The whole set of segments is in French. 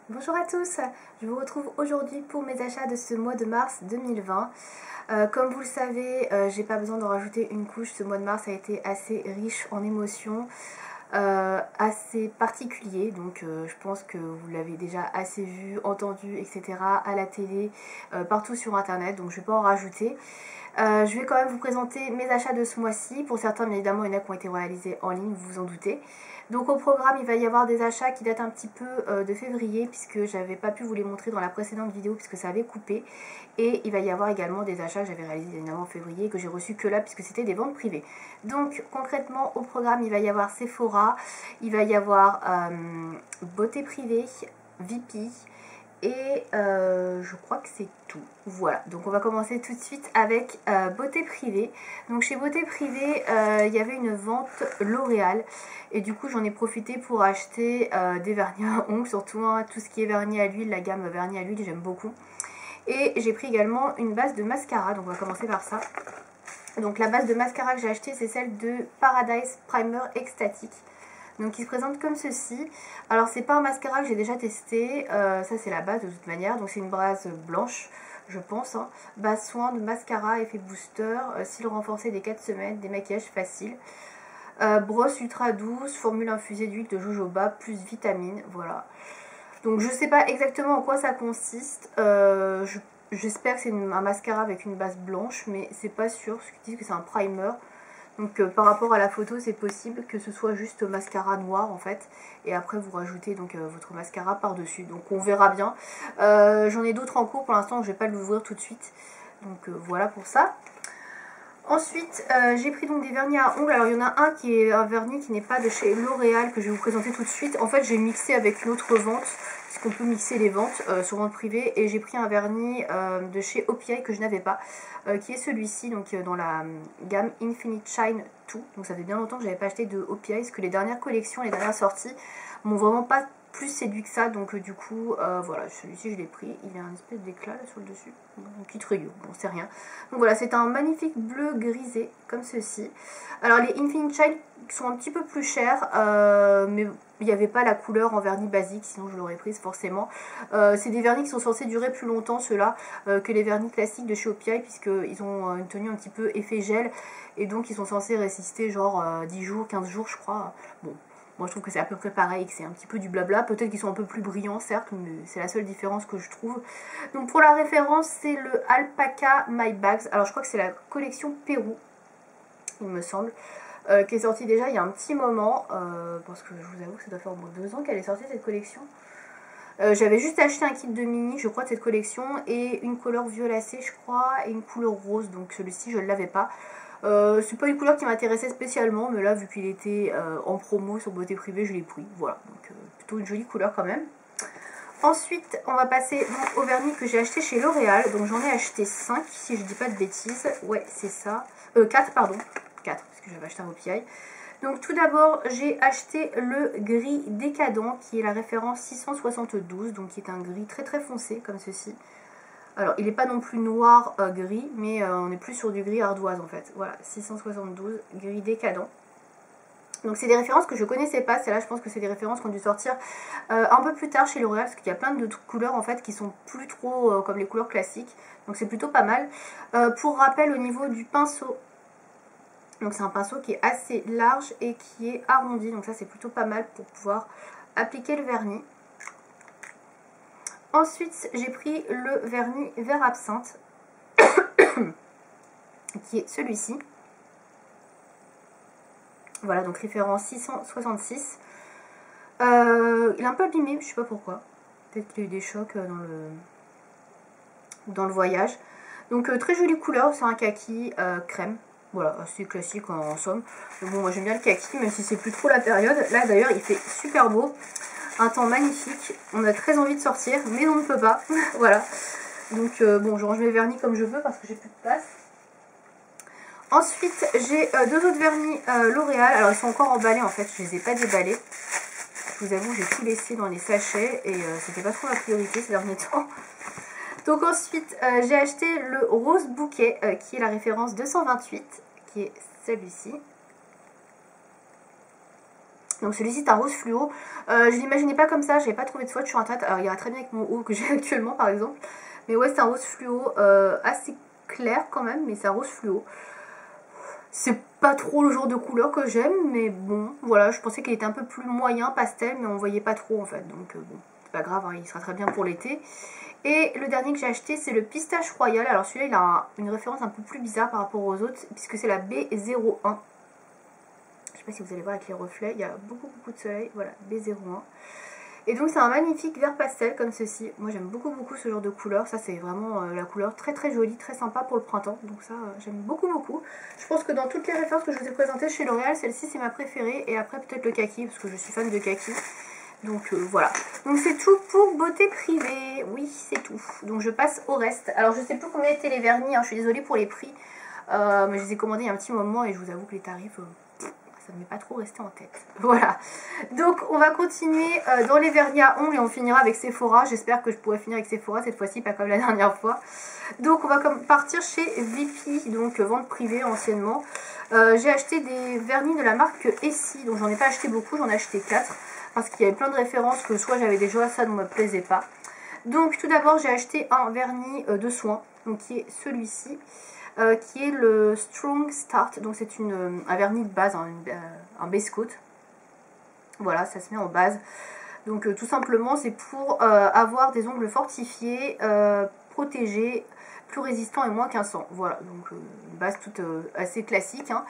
Bonjour à tous, je vous retrouve aujourd'hui pour mes achats de ce mois de mars 2020. Comme vous le savez, j'ai pas besoin d'en rajouter une couche, ce mois de mars a été assez riche en émotions, assez particulier, donc je pense que vous l'avez déjà assez vu, entendu, etc. à la télé, partout sur internet, donc je vais pas en rajouter. Je vais quand même vous présenter mes achats de ce mois-ci. Pour certains, bien évidemment, il y en a qui ont été réalisés en ligne, vous vous en doutez. Donc au programme, il va y avoir des achats qui datent un petit peu de février, puisque j'avais pas pu vous les montrer dans la précédente vidéo, puisque ça avait coupé. Et il va y avoir également des achats que j'avais réalisés évidemment en février, que j'ai reçus que là, puisque c'était des ventes privées. Donc concrètement, au programme, il va y avoir Sephora, il va y avoir Beauté Privée, VP, et je crois que c'est tout. Voilà, donc on va commencer tout de suite avec Beauté Privée. Donc chez Beauté Privée, il y avait une vente L'Oréal. Et du coup, j'en ai profité pour acheter des vernis à ongles, surtout tout ce qui est vernis à l'huile, la gamme vernis à l'huile, j'aime beaucoup. Et j'ai pris également une base de mascara, donc on va commencer par ça. Donc la base de mascara que j'ai achetée, c'est celle de Paradise Primer Ecstatic. Donc il se présente comme ceci. Alors c'est pas un mascara que j'ai déjà testé, ça c'est la base de toute manière, donc c'est une base blanche je pense, hein. Base soin de mascara, effet booster, cils renforcés des 4 semaines, démaquillage facile, brosse ultra douce, formule infusée d'huile de jojoba plus vitamine, voilà. Donc je sais pas exactement en quoi ça consiste, j'espère que c'est un mascara avec une base blanche, mais c'est pas sûr, parce qu'ils disent que c'est un primer. Donc par rapport à la photo, c'est possible que ce soit juste mascara noir en fait. Et après vous rajoutez donc votre mascara par-dessus. Donc on verra bien. J'en ai d'autres en cours pour l'instant, je vais pas l'ouvrir tout de suite. Donc voilà pour ça. Ensuite, j'ai pris donc des vernis à ongles. Alors il y en a un qui est un vernis qui n'est pas de chez L'Oréal que je vais vous présenter tout de suite. En fait, j'ai mixé avec une autre vente, puisqu'on peut mixer les ventes sur vente privée. Et j'ai pris un vernis de chez OPI que je n'avais pas, qui est celui-ci, donc dans la gamme Infinite Shine 2. Donc ça fait bien longtemps que je n'avais pas acheté de OPI, parce que les dernières collections, les dernières sorties, m'ont vraiment pas plus séduit que ça, donc du coup voilà, celui-ci je l'ai pris, il a un espèce d'éclat là sur le dessus, une petite rayure, bon c'est rien. Donc voilà, c'est un magnifique bleu grisé comme ceci. Alors les Infinite Shine sont un petit peu plus chers, mais il n'y avait pas la couleur en vernis basique, sinon je l'aurais prise forcément. C'est des vernis qui sont censés durer plus longtemps ceux-là que les vernis classiques de chez OPI, puisqu'ils ont une tenue un petit peu effet gel, et donc ils sont censés résister genre 10 jours, 15 jours je crois. Bon, moi je trouve que c'est à peu près pareil, que c'est un petit peu du blabla. Peut-être qu'ils sont un peu plus brillants certes, mais c'est la seule différence que je trouve. Donc pour la référence, c'est le Alpaca My Bags. Alors je crois que c'est la collection Pérou, il me semble, qui est sortie déjà il y a un petit moment. Parce que je vous avoue que ça doit faire au moins 2 ans qu'elle est sortie cette collection. J'avais juste acheté un kit de mini, je crois, de cette collection, et une couleur violacée, je crois, et une couleur rose, donc celui-ci je ne l'avais pas. C'est pas une couleur qui m'intéressait spécialement, mais là vu qu'il était en promo sur Beauté Privée, je l'ai pris, voilà, donc plutôt une jolie couleur quand même. Ensuite on va passer donc, au vernis que j'ai acheté chez L'Oréal, donc j'en ai acheté 5 si je dis pas de bêtises, ouais c'est ça, 4 pardon, 4 parce que j'avais acheté un OPI. Donc tout d'abord j'ai acheté le gris décadent qui est la référence 672, donc qui est un gris très très foncé comme ceci. Alors il n'est pas non plus noir gris, mais on est plus sur du gris ardoise en fait. Voilà, 672, gris décadent. Donc c'est des références que je connaissais pas, celles-là je pense que c'est des références qui ont dû sortir un peu plus tard chez L'Oréal, parce qu'il y a plein de couleurs en fait qui sont plus trop comme les couleurs classiques, donc c'est plutôt pas mal. Pour rappel au niveau du pinceau, donc c'est un pinceau qui est assez large et qui est arrondi, donc ça c'est plutôt pas mal pour pouvoir appliquer le vernis. Ensuite j'ai pris le vernis vert absinthe, qui est celui-ci. Voilà, donc référence 666. Il est un peu abîmé, je sais pas pourquoi. Peut-être qu'il y a eu des chocs dans le voyage. Donc très jolie couleur, c'est un kaki crème. Voilà, assez classique en somme. Mais bon, moi j'aime bien le kaki, même si c'est plus trop la période. Là d'ailleurs, il fait super beau. Un temps magnifique. On a très envie de sortir, mais on ne peut pas. Voilà. Donc bon, je range mes vernis comme je veux parce que j'ai plus de place. Ensuite, j'ai 2 autres vernis L'Oréal. Alors, ils sont encore emballés en fait, je ne les ai pas déballés. Je vous avoue, j'ai tout laissé dans les sachets et c'était pas trop ma priorité ces derniers temps. Donc ensuite, j'ai acheté le Rose Bouquet qui est la référence 228, qui est celui-ci. Donc celui-ci c'est un rose fluo. Je l'imaginais pas comme ça, j'avais pas trouvé de swatch sur internet. Alors il ira très bien avec mon haut que j'ai actuellement par exemple. Mais ouais, c'est un rose fluo assez clair quand même, mais c'est un rose fluo. C'est pas trop le genre de couleur que j'aime, mais bon, voilà, je pensais qu'il était un peu plus moyen, pastel, mais on voyait pas trop en fait. Donc bon, c'est pas grave, hein, il sera très bien pour l'été. Et le dernier que j'ai acheté, c'est le pistache royal. Alors celui-là, il a une référence un peu plus bizarre par rapport aux autres, puisque c'est la B01. Je sais pas si vous allez voir avec les reflets, il y a beaucoup de soleil, voilà, B01. Et donc c'est un magnifique vert pastel comme ceci. Moi j'aime beaucoup ce genre de couleur. Ça c'est vraiment la couleur très jolie, très sympa pour le printemps. Donc ça j'aime beaucoup. Je pense que dans toutes les références que je vous ai présentées chez L'Oréal, celle-ci c'est ma préférée. Et après peut-être le kaki, parce que je suis fan de kaki. Donc voilà. Donc c'est tout pour beauté privée. Oui, c'est tout. Donc je passe au reste. Alors je sais plus combien étaient les vernis, hein. Je suis désolée pour les prix. Mais je les ai commandés il y a un petit moment et je vous avoue que les tarifs... ça ne m'est pas trop resté en tête. Voilà. Donc on va continuer dans les vernis à ongles et on finira avec Sephora. J'espère que je pourrai finir avec Sephora cette fois-ci, pas comme la dernière fois. Donc on va partir chez VP, donc vente privée anciennement. J'ai acheté des vernis de la marque Essie, donc j'en ai pas acheté beaucoup, j'en ai acheté 4. Parce qu'il y avait plein de références que soit j'avais déjà, ça ne me plaisait pas. Donc tout d'abord j'ai acheté un vernis de soin, donc qui est celui-ci. Qui est le Strong Start, donc c'est un vernis de base, hein, un base coat. Voilà, ça se met en base. Donc tout simplement c'est pour avoir des ongles fortifiés, protégés, plus résistants et moins quinçants. Voilà, donc une base toute assez classique, hein.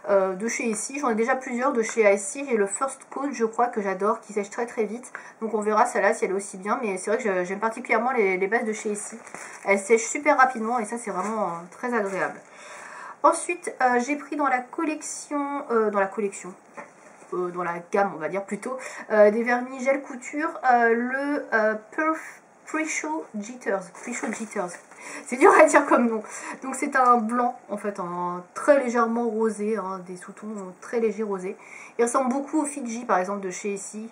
De chez Essie, j'en ai déjà plusieurs de chez Essie. J'ai le First Coat, je crois, que j'adore, qui sèche très vite, donc on verra celle-là si elle est aussi bien, mais c'est vrai que j'aime particulièrement les bases de chez Essie. Elles sèchent super rapidement et ça c'est vraiment très agréable. Ensuite j'ai pris dans la collection, dans la gamme on va dire plutôt, des vernis gel couture, le Pre-Show Jitters. C'est dur à dire comme nom. Donc c'est un blanc en fait, un très légèrement rosé, hein, des sous-tons très légers rosés. Il ressemble beaucoup au Fiji par exemple de chez Essie.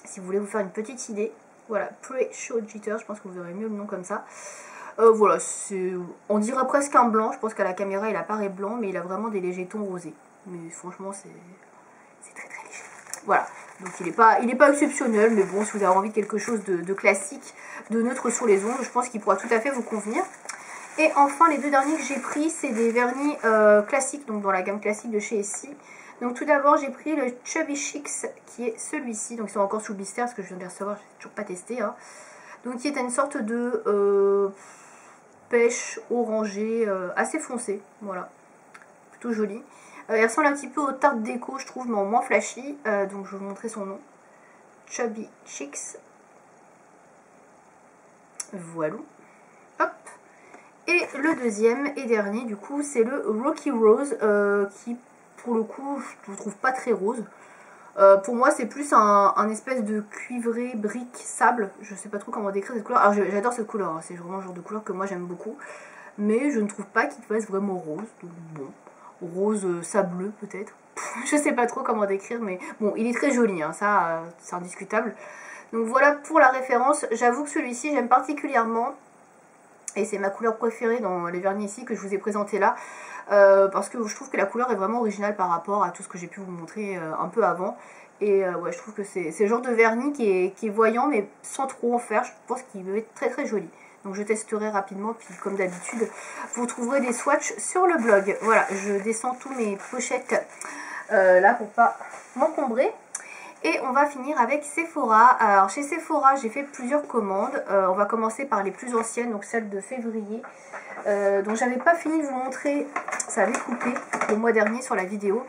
Si vous voulez vous faire une petite idée. Voilà, Pre-Show Jitters, je pense que vous aurez mieux le nom comme ça. Voilà, on dirait presque un blanc. Je pense qu'à la caméra il apparaît blanc, mais il a vraiment des légers tons rosés. Mais franchement c'est très léger. Voilà, donc il est pas exceptionnel, mais bon, si vous avez envie de quelque chose de classique, de neutre sur les ongles, je pense qu'il pourra tout à fait vous convenir. Et enfin, les deux derniers que j'ai pris, c'est des vernis classiques, donc dans la gamme classique de chez Essie. Donc tout d'abord, j'ai pris le Chubby Chicks, qui est celui-ci. Donc ils sont encore sous blister, parce que je viens de les recevoir, je n'ai toujours pas testé, hein. Donc qui est une sorte de pêche orangée assez foncée, voilà, plutôt joli. Il ressemble un petit peu aux tartes déco, je trouve, mais en moins flashy. Donc je vais vous montrer son nom. Chubby Chicks. Voilà. Hop. Et le deuxième et dernier, du coup, c'est le Rocky Rose, qui, pour le coup, je ne trouve pas très rose. Pour moi, c'est plus un espèce de cuivré, brique, sable. Je sais pas trop comment décrire cette couleur. Alors j'adore cette couleur, hein. C'est vraiment le genre de couleur que moi j'aime beaucoup. Mais je ne trouve pas qu'il fasse vraiment rose. Donc bon. Rose sableux peut-être, je sais pas trop comment décrire, mais bon, il est très joli, hein, ça c'est indiscutable. Donc voilà pour la référence. J'avoue que celui-ci j'aime particulièrement et c'est ma couleur préférée dans les vernis ici que je vous ai présenté là, parce que je trouve que la couleur est vraiment originale par rapport à tout ce que j'ai pu vous montrer un peu avant. Et ouais, je trouve que c'est le genre de vernis qui est voyant mais sans trop en faire. Je pense qu'il va être très joli. Donc je testerai rapidement, puis comme d'habitude, vous trouverez des swatchs sur le blog. Voilà, je descends tous mes pochettes là pour pas m'encombrer. Et on va finir avec Sephora. Alors chez Sephora, j'ai fait plusieurs commandes. On va commencer par les plus anciennes, donc celle de février. Donc j'avais pas fini de vous montrer, ça avait coupé le mois dernier sur la vidéo.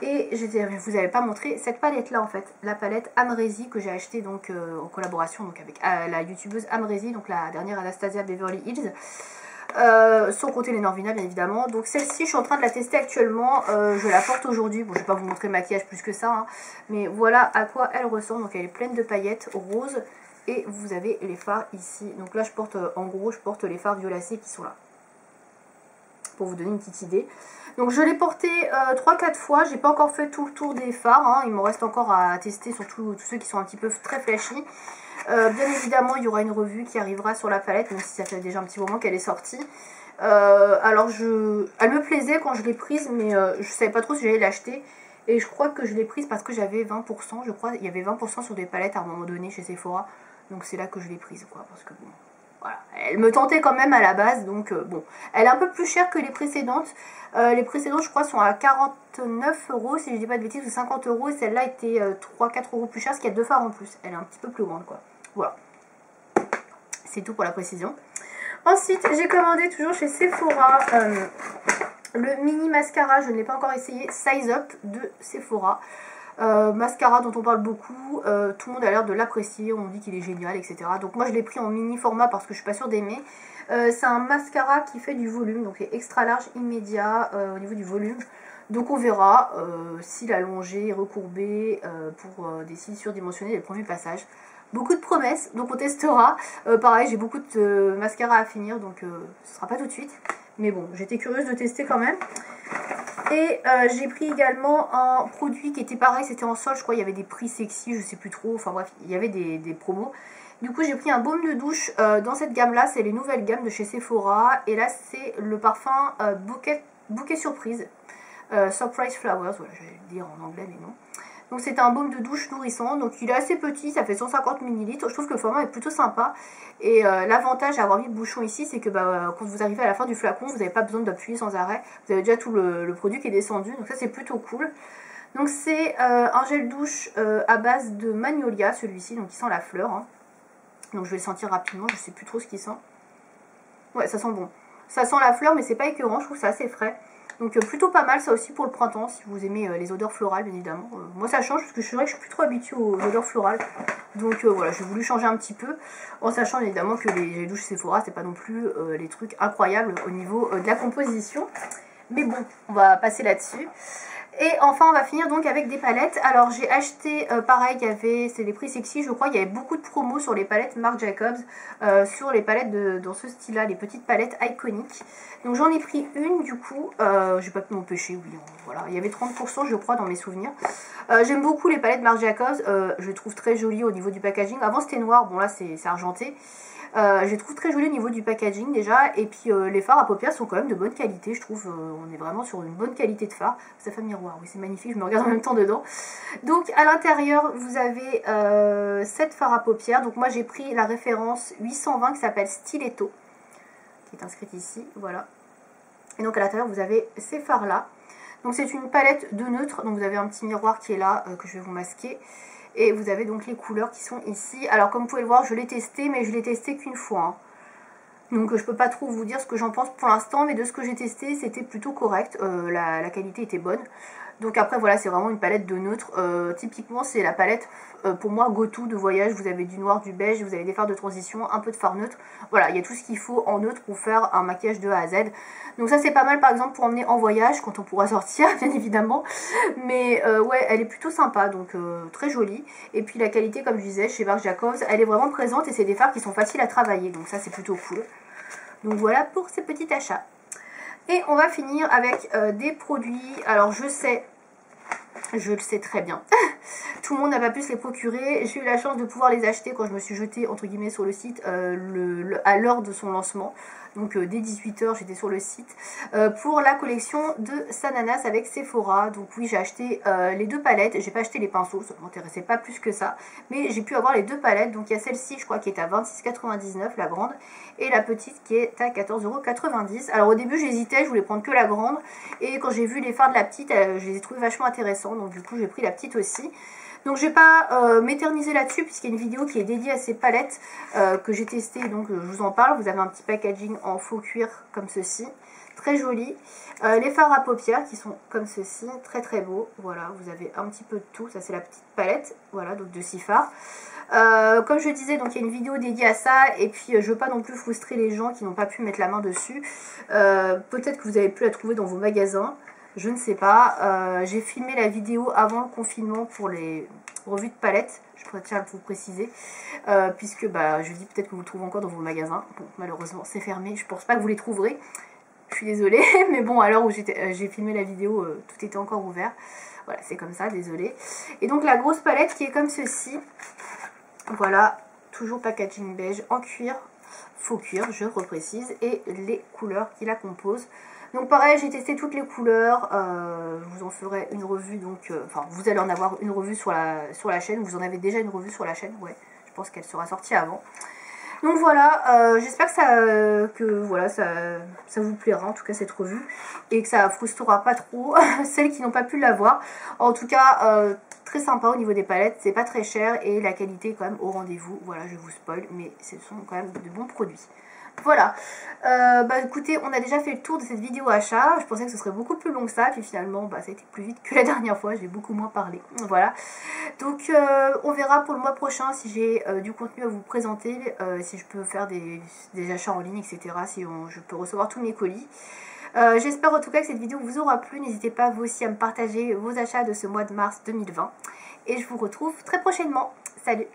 Et je vous avais pas montré cette palette là en fait. La palette Amrezy que j'ai achetée donc en collaboration donc avec la youtubeuse Amrezy, donc la dernière Anastasia Beverly Hills. Sans compter les Norvina bien évidemment. Donc celle-ci je suis en train de la tester actuellement, je la porte aujourd'hui. Bon, je vais pas vous montrer le maquillage plus que ça, hein, mais voilà à quoi elle ressemble. Donc elle est pleine de paillettes roses et vous avez les fards ici. Donc là je porte en gros je porte les fards violacés qui sont là, pour vous donner une petite idée. Donc je l'ai porté 3-4 fois, j'ai pas encore fait tout le tour des fards, hein. Il me reste encore à tester surtout tous ceux qui sont un petit peu très flashy. Bien évidemment il y aura une revue qui arrivera sur la palette, même si ça fait déjà un petit moment qu'elle est sortie. Alors elle me plaisait quand je l'ai prise, mais je savais pas trop si j'allais l'acheter. Et je crois que je l'ai prise parce que j'avais 20%, je crois, il y avait 20% sur des palettes à un moment donné chez Sephora. Donc c'est là que je l'ai prise, quoi, parce que bon, voilà. Elle me tentait quand même à la base, donc bon. Elle est un peu plus chère que les précédentes. Les précédentes, je crois, sont à 49 euros, si je dis pas de bêtises, ou 50 euros. Et celle-là était 3-4 euros plus chère, parce qu'il y a 2 fards en plus. Elle est un petit peu plus grande, quoi. Voilà. C'est tout pour la précision. Ensuite, j'ai commandé toujours chez Sephora le mini mascara, je ne l'ai pas encore essayé, Size Up de Sephora. Mascara dont on parle beaucoup, tout le monde a l'air de l'apprécier, on dit qu'il est génial, etc. Donc moi je l'ai pris en mini format parce que je suis pas sûre d'aimer. C'est un mascara qui fait du volume, donc c'est extra large immédiat au niveau du volume. Donc on verra s'il allongé, recourbé pour des cils surdimensionnés dès le premier passage. Beaucoup de promesses, donc on testera. Pareil, j'ai beaucoup de mascara à finir, donc ce sera pas tout de suite. Mais bon, j'étais curieuse de tester quand même. Et j'ai pris également un produit qui était pareil, c'était en solde, je crois, il y avait des prix sexy, je sais plus trop, enfin bref, il y avait des promos. Du coup, j'ai pris un baume de douche dans cette gamme-là, c'est les nouvelles gammes de chez Sephora. Et là, c'est le parfum bouquet surprise, Surprise Flowers, voilà, je vais le dire en anglais, mais non. Donc c'est un baume de douche nourrissant, donc il est assez petit, ça fait 150 ml, je trouve que le format est plutôt sympa. Et l'avantage d'avoir mis le bouchon ici, c'est que quand vous arrivez à la fin du flacon, vous n'avez pas besoin d'appuyer sans arrêt, vous avez déjà tout le produit qui est descendu, donc ça c'est plutôt cool. Donc c'est un gel douche à base de magnolia, celui-ci, donc il sent la fleur, hein. Donc je vais le sentir rapidement, je sais plus trop ce qu'il sent. Ouais, ça sent bon. Ça sent la fleur, mais c'est pas écœurant, je trouve ça assez frais. Donc plutôt pas mal, ça aussi pour le printemps, si vous aimez les odeurs florales, bien évidemment. Moi ça change, parce que c'est vrai que je suis plus trop habituée aux odeurs florales. Donc voilà, j'ai voulu changer un petit peu, en sachant évidemment que les douches Sephora, c'est pas non plus les trucs incroyables au niveau de la composition. Mais bon, on va passer là-dessus. Et enfin on va finir donc avec des palettes. Alors j'ai acheté, pareil, c'est les prix sexy, je crois, il y avait beaucoup de promos sur les palettes Marc Jacobs, sur les palettes dans ce style là, les petites palettes iconiques. Donc j'en ai pris une du coup, j'ai pas pu m'empêcher, oui, voilà, il y avait 30% je crois dans mes souvenirs. J'aime beaucoup les palettes Marc Jacobs, je les trouve très jolies au niveau du packaging. Avant c'était noir, bon là c'est argenté. Je les trouve très jolies au niveau du packaging déjà, et puis les fards à paupières sont quand même de bonne qualité, je trouve. On est vraiment sur une bonne qualité de fard. Ça fait un miroir, oui c'est magnifique, je me regarde en même temps dedans. Donc à l'intérieur vous avez 7 fards à paupières, donc moi j'ai pris la référence 820 qui s'appelle Stiletto, qui est inscrite ici, voilà. Et donc à l'intérieur vous avez ces fards là. Donc c'est une palette de neutre, donc vous avez un petit miroir qui est là, que je vais vous masquer. Et vous avez donc les couleurs qui sont ici. Alors comme vous pouvez le voir, je l'ai testé, mais je l'ai testé qu'une fois, hein. Donc je peux pas trop vous dire ce que j'en pense pour l'instant, mais de ce que j'ai testé, c'était plutôt correct. La qualité était bonne. Donc après voilà, c'est vraiment une palette de neutre. Typiquement c'est la palette pour moi go-to de voyage. Vous avez du noir, du beige, vous avez des fards de transition, un peu de fard neutre. Voilà, il y a tout ce qu'il faut en neutre pour faire un maquillage de A à Z. Donc ça c'est pas mal par exemple pour emmener en voyage quand on pourra sortir bien évidemment. Mais ouais, elle est plutôt sympa, donc très jolie. Et puis la qualité, comme je disais, chez Marc Jacobs, elle est vraiment présente et c'est des fards qui sont faciles à travailler. Donc ça c'est plutôt cool. Donc voilà pour ces petits achats. Et on va finir avec des produits. Alors je le sais très bien. Tout le monde n'a pas pu se les procurer. J'ai eu la chance de pouvoir les acheter quand je me suis jetée entre guillemets sur le site à l'heure de son lancement. Donc dès 18 h j'étais sur le site pour la collection de Sananas avec Sephora. Donc oui, j'ai acheté les 2 palettes. J'ai pas acheté les pinceaux, ça ne m'intéressait pas plus que ça. Mais j'ai pu avoir les 2 palettes. Donc il y a celle-ci, je crois, qui est à 26,99 € la grande. Et la petite qui est à 14,90 €. Alors au début j'hésitais, je voulais prendre que la grande. Et quand j'ai vu les fards de la petite, je les ai trouvés vachement intéressants. Donc du coup j'ai pris la petite aussi. Donc je vais pas m'éterniser là-dessus puisqu'il y a une vidéo qui est dédiée à ces palettes que j'ai testées, donc je vous en parle. Vous avez un petit packaging en faux cuir comme ceci, très joli. Les fards à paupières qui sont comme ceci, très très beaux. Voilà, vous avez un petit peu de tout, ça c'est la petite palette, voilà, donc de 6 fards. Comme je disais, donc il y a une vidéo dédiée à ça, et puis je veux pas non plus frustrer les gens qui n'ont pas pu mettre la main dessus. Peut-être que vous avez pu la trouver dans vos magasins. Je ne sais pas. J'ai filmé la vidéo avant le confinement pour les revues de palettes. Je préfère vous préciser. Puisque je dis peut-être que vous le trouvez encore dans vos magasins. Bon, malheureusement, c'est fermé. Je pense pas que vous les trouverez. Je suis désolée. Mais bon, à l'heure où j'ai filmé la vidéo, tout était encore ouvert. Voilà, c'est comme ça, désolée. Et donc la grosse palette qui est comme ceci. Voilà, toujours packaging beige en cuir. Faux cuir, je reprécise. Et les couleurs qui la composent. Donc pareil, j'ai testé toutes les couleurs, je vous en ferai une revue, donc enfin vous allez en avoir une revue sur la chaîne, vous en avez déjà une revue sur la chaîne, ouais, je pense qu'elle sera sortie avant. Donc voilà, j'espère que ça vous plaira en tout cas cette revue et que ça frustrera pas trop celles qui n'ont pas pu l'avoir. En tout cas, très sympa au niveau des palettes, c'est pas très cher et la qualité est quand même au rendez-vous. Voilà, je vous spoil, mais ce sont quand même de bons produits. Voilà, bah écoutez, on a déjà fait le tour de cette vidéo achat. Je pensais que ce serait beaucoup plus long que ça, puis finalement bah, ça a été plus vite que la dernière fois, j'ai beaucoup moins parlé. Voilà, donc on verra pour le mois prochain si j'ai du contenu à vous présenter, si je peux faire des achats en ligne, etc. Si je peux recevoir tous mes colis. J'espère en tout cas que cette vidéo vous aura plu. N'hésitez pas vous aussi à me partager vos achats de ce mois de mars 2020. Et je vous retrouve très prochainement. Salut!